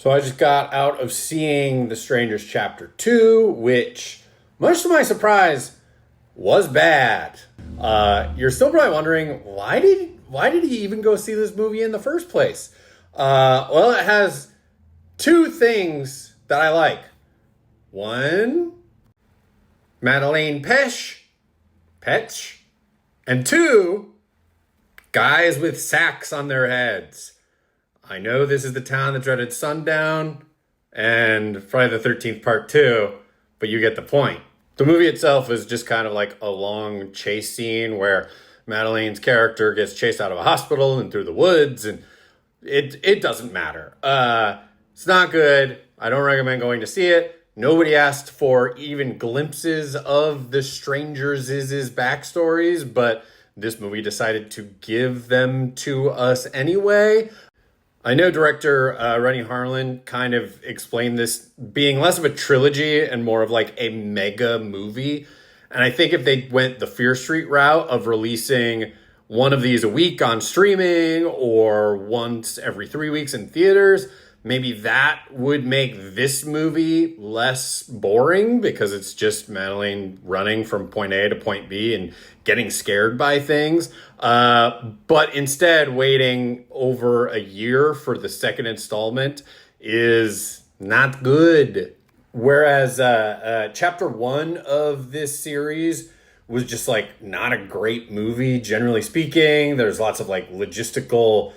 So I just got out of seeing The Strangers Chapter 2, which, much to my surprise, was bad. You're still probably wondering, why did he even go see this movie in the first place? Well, it has two things that I like. One, Madeleine Petsch, and two, guys with sacks on their heads. I know this is the town that dreaded sundown and Friday the 13th Part 2, but you get the point. The movie itself is just kind of like a long chase scene where Madeleine's character gets chased out of a hospital and through the woods, and it doesn't matter. It's not good. I don't recommend going to see it. Nobody asked for even glimpses of the strangers' backstories, but this movie decided to give them to us anyway. I know director Renny Harlin kind of explained this being less of a trilogy and more of like a mega movie. And I think if they went the Fear Street route of releasing one of these a week on streaming or once every 3 weeks in theaters, maybe that would make this movie less boring because it's just Madeleine running from point A to point B and getting scared by things. But instead, waiting over a year for the second installment is not good. Whereas chapter 1 of this series was just like not a great movie, generally speaking. There's lots of like logistical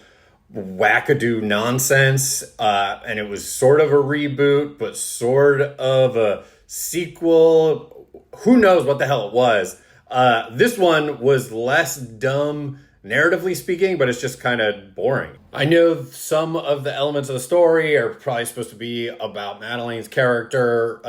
wackadoo nonsense, and it was sort of a reboot, but sort of a sequel. Who knows what the hell it was? This one was less dumb, narratively speaking, but it's just kind of boring. I know some of the elements of the story are probably supposed to be about Madeleine's character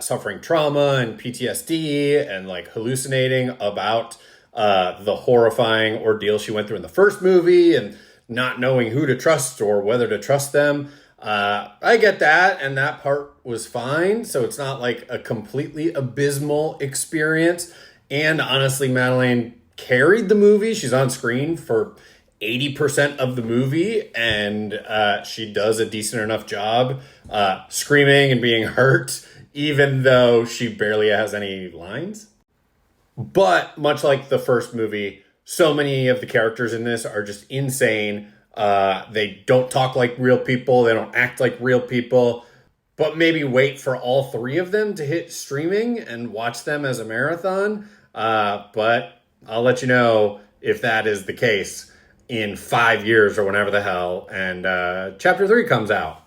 suffering trauma and PTSD and like hallucinating about the horrifying ordeal she went through in the first movie and not knowing who to trust or whether to trust them. I get that, and that part was fine. So it's not like a completely abysmal experience. And honestly, Madeleine carried the movie. She's on screen for 80% of the movie, and she does a decent enough job screaming and being hurt, even though she barely has any lines. But much like the first movie, so many of the characters in this are just insane. They don't talk like real people. They don't act like real people. But maybe wait for all three of them to hit streaming and watch them as a marathon. But I'll let you know if that is the case in 5 years or whenever the hell. And chapter 3 comes out.